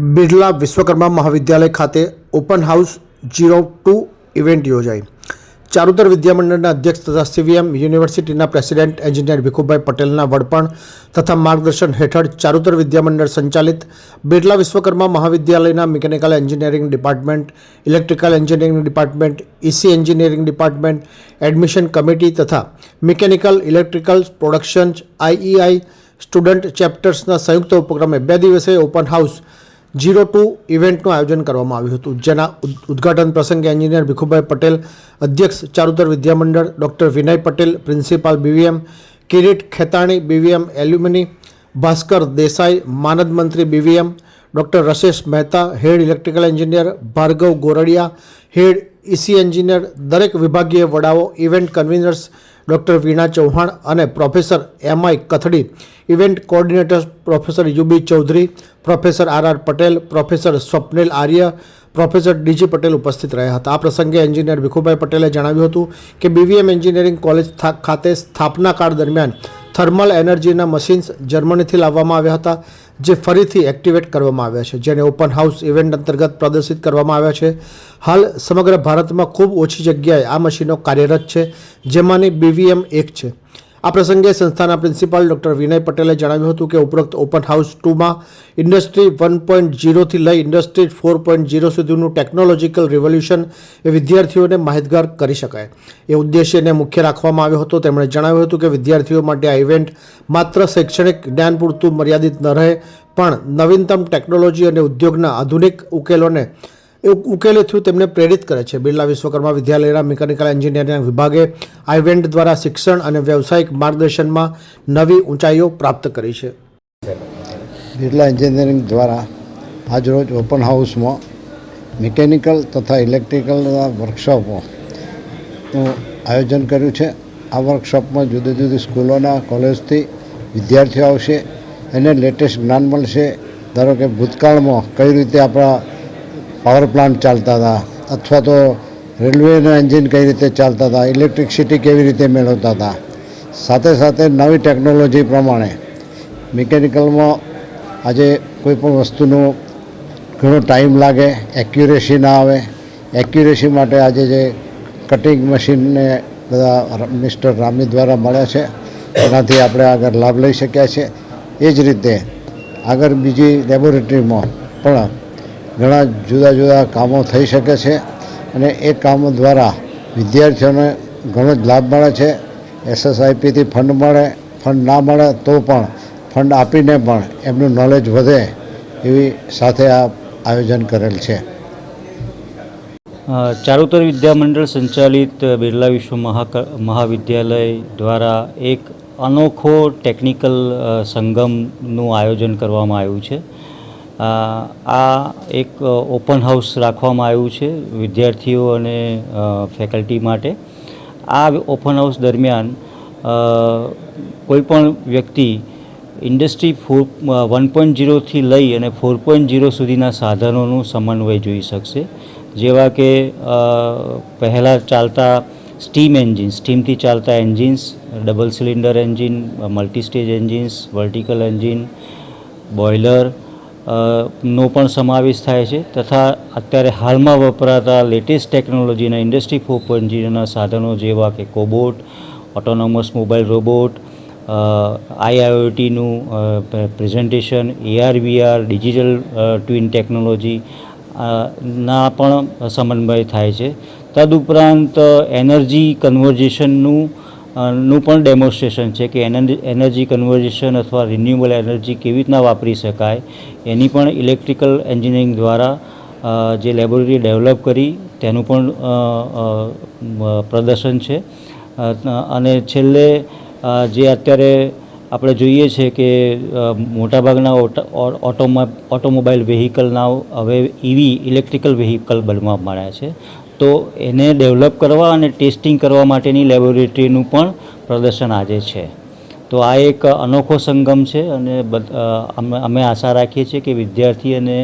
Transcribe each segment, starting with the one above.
બિરલા વિશ્વકર્મા મહાવિદ્યાલય ખાતે open house 02 event યોજાઈ. ચારુતર વિદ્યામંડળના અધ્યક્ષ તથા સીવીએમ યુનિવર્સિટીના પ્રેસિડેન્ટ એન્જિનિયર ભીખુભાઈ પટેલના વડપણ તથા માર્ગદર્શન હેઠળ ચારુતર વિદ્યામંડળ સંચાલિત બિરલા વિશ્વકર્મા મહાવિદ્યાલયના mechanical engineering department, electrical engineering department, EC engineering department, admission committee તથા mechanical electrical production IEI student ચેપ્ટર્સના સંયુક્ત ઉપક્રમે 2 દિવસીય ઓપન હાઉસ 02 ઇવેન્ટનું આયોજન કરવામાં આવ્યું હતું, જેના ઉદ્ઘાટન પ્રસંગે એન્જિનિયર ભીખુભાઈ પટેલ, અધ્યક્ષ Charutar Vidyamandal, doctor Vinay Patel, principal BVM, Kirit Khetani BVM alumni, Bhaskar Desai, માનદ મંત્રી BVM, doctor Rashesh Mehta, head electrical engineer, Bhargav Gordiya, head EC engineer, દરેક વિભાગીય વડાઓ, event conveners doctor Veena Chauhan અને professor MI Kathdi, event coordinator professor UB Chaudhari, professor R Patel, professor Swapnil Arya, professor DG Patel ઉપસ્થિત રહ્યા હતા. આ પ્રસંગે એન્જિનિયર ભીખુભાઈ પટેલે જણાવ્યું હતું કે બીવીએમ એન્જિનિયરિંગ કોલેજ ખાતે સ્થાપના કાળ દરમિયાન થર્મલ એનર્જીના મશીન્સ જર્મનીથી લાવવામાં આવ્યા હતા, જે ફરીથી એક્ટિવેટ કરવામાં આવ્યા છે, જેને ઓપન હાઉસ ઇવેન્ટ અંતર્ગત પ્રદર્શિત કરવામાં આવ્યા છે. હાલ સમગ્ર ભારતમાં ખૂબ ઓછી જગ્યાએ આ મશીનો કાર્યરત છે, જેમાંની બીવીએમ એક છે. આ પ્રસંગે સંસ્થાના પ્રિન્સિપાલ ડૉક્ટર વિનય પટેલે જણાવ્યું હતું કે ઉપરોક્ત ઓપન હાઉસ 2માં ઇન્ડસ્ટ્રી 1.0થી લઈ ઇન્ડસ્ટ્રી 4.0 સુધીનું ટેકનોલોજીકલ રિવોલ્યુશન એ વિદ્યાર્થીઓને માહિતગાર કરી શકાય એ ઉદ્દેશ્યને મુખ્ય રાખવામાં આવ્યો હતો. તેમણે જણાવ્યું હતું કે વિદ્યાર્થીઓ માટે આ ઇવેન્ટ માત્ર શૈક્ષણિક જ્ઞાન પૂરતું મર્યાદિત ન રહે, પણ નવીનતમ ટેકનોલોજી અને ઉદ્યોગના આધુનિક ઉકેલોથી તેમને પ્રેરિત કરે છે. બિરલા વિશ્વકર્મા વિદ્યાલયના મિકેનિકલ એન્જિનિયરિંગ વિભાગે આ ઇવેન્ટ દ્વારા શિક્ષણ અને વ્યવસાયિક માર્ગદર્શનમાં નવી ઊંચાઈઓ પ્રાપ્ત કરી છે. બિરલા એન્જિનિયરિંગ દ્વારા આજરોજ ઓપન હાઉસમાં મિકેનિકલ તથા ઇલેક્ટ્રિકલના વર્કશોપનું આયોજન કર્યું છે. આ વર્કશોપમાં જુદી જુદી સ્કૂલોના, કોલેજથી વિદ્યાર્થીઓ આવશે, એને લેટેસ્ટ જ્ઞાન મળશે. ધારો કે ભૂતકાળમાં કઈ રીતે આપણા પાવર પ્લાન્ટ ચાલતા હતા, અથવા તો રેલવેના એન્જિન કઈ રીતે ચાલતા હતા, ઇલેક્ટ્રિસિટી કેવી રીતે મેળવતા હતા, સાથે સાથે નવી ટેકનોલોજી પ્રમાણે મિકેનિકલમાં આજે કોઈ પણ વસ્તુનો ઘણો ટાઈમ લાગે, એક્યુરેસી ના આવે. એક્યુરેસી માટે આજે જે કટિંગ મશીનને બધા મિસ્ટર રામી દ્વારા મળ્યા છે, એનાથી આપણે આગળ લાભ લઈ શક્યા છે. એ જ રીતે આગળ બીજી લેબોરેટરીમાં પણ ઘણા જુદા જુદા કામો થઈ શકે છે અને એ કામો દ્વારા વિદ્યાર્થીઓને ઘણો જ લાભ મળે છે. એસએસઆઈપીથી ફંડ મળે, ફંડ ના મળે તો પણ ફંડ આપીને પણ એમનું નોલેજ વધે એવી સાથે આ આયોજન કરેલ છે. ચારુતર વિદ્યામંડળ સંચાલિત બિરલા વિશ્વ મહાવિદ્યાલય દ્વારા એક અનોખો ટેકનિકલ સંગમનું આયોજન કરવામાં આવ્યું છે. આ એક ઓપન હાઉસ રાખવામાં આવ્યું છે વિદ્યાર્થીઓ અને ફેકલ્ટી માટે. આ ઓપન હાઉસ દરમિયાન કોઈપણ વ્યક્તિ ઇન્ડસ્ટ્રી 1.0થી લઈ અને 4.0 સુધીના સાધનોનું સમન્વય જોઈ શકશે, જેવા કે પહેલાં ચાલતા સ્ટીમથી ચાલતા engines, double cylinder engine, multistage engines, vertical engine, boiler નો પણ સમાવેશ થાય છે, તથા અત્યારે હાલમાં વપરાતા લેટેસ્ટ ટેકનોલોજીના ઇન્ડસ્ટ્રી 4.0ના સાધનો જેવા કે કોબોટ, ઓટોનોમસ મોબાઈલ રોબોટ, IIoTનું presentation, AR/VR, digital twin technology ના પણ સમન્વય થાય છે. તદુપરાંત એનર્જી કન્વર્ઝેશનનું પણ ડેમોન્સ્ટ્રેશન છે કે એનર્જી કન્વર્ઝેશન અથવા રિન્યુએબલ એનર્જી કેવી રીતના વાપરી શકાય એની પણ ઇલેક્ટ્રિકલ એન્જિનિયરિંગ દ્વારા જે લેબોરેટરી ડેવલપ કરી તેનું પણ પ્રદર્શન છે. અને છેલ્લે જે અત્યારે આપણે જોઈએ છે કે મોટાભાગના ઓટોમોબાઈલ વ્હીકલના હવે ઇલેક્ટ્રિકલ વ્હીકલ બનવા માંડ્યા છે, તો એને ડેવલપ કરવા અને ટેસ્ટિંગ કરવા માટેની લેબોરેટરીનું પણ પ્રદર્શન આજે છે. તો આ એક અનોખો સંગમ છે અને અમે આશા રાખીએ છીએ કે વિદ્યાર્થી અને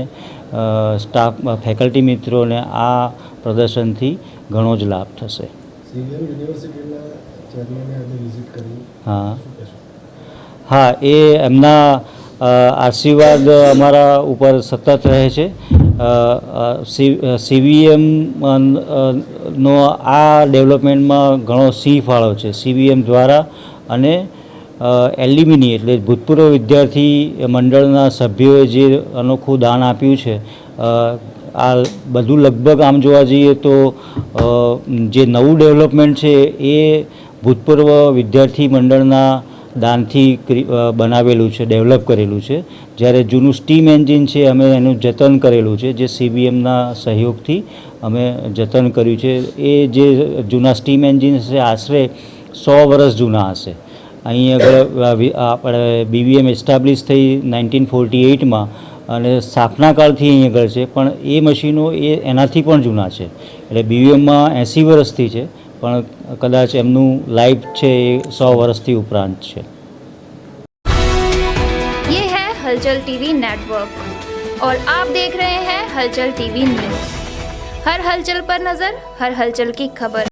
સ્ટાફ ફેકલ્ટી મિત્રોને આ પ્રદર્શનથી ઘણો જ લાભ થશે. હા, એ એમના આશીર્વાદ અમારા ઉપર સતત રહે છે. CVM નો આ ડેવલપમેન્ટમાં ઘણો સિંહ ફાળો છે. CVM દ્વારા અને એલ્યુમિની એટલે ભૂતપૂર્વ વિદ્યાર્થી મંડળના સભ્યોએ જે અનોખું દાન આપ્યું છે, આ બધું લગભગ આમ જોવા જઈએ તો જે નવું ડેવલપમેન્ટ છે એ ભૂતપૂર્વ વિદ્યાર્થી મંડળના દાનથી બનાવેલું છે, ડેવલપ કરેલું છે. જ્યારે જૂનું સ્ટીમ એન્જિન છે અમે એનું જતન કરેલું છે, જે CVMના સહયોગથી અમે જતન કર્યું છે. એ જે જૂના સ્ટીમ એન્જિન છે આશરે 100 વર્ષ જૂના હશે. અહીં આગળ આપણે BVM એસ્ટાબ્લિશ થઈ 1948માં અને સ્થાપના કાળથી અહીં આગળ છે, પણ એ મશીનો એનાથી પણ જૂના છે. એટલે BVMમાં 80 વર્ષથી છે, પણ કદાચ એમનું લાઈફ છે એ 100 વર્ષથી ઉપરાંત છે. ये है हलचल टीवी नेटवर्क और आप देख रहे हैं हलचल टीवी न्यूज. हर हलचल पर नजर, हर हलचल की खबर.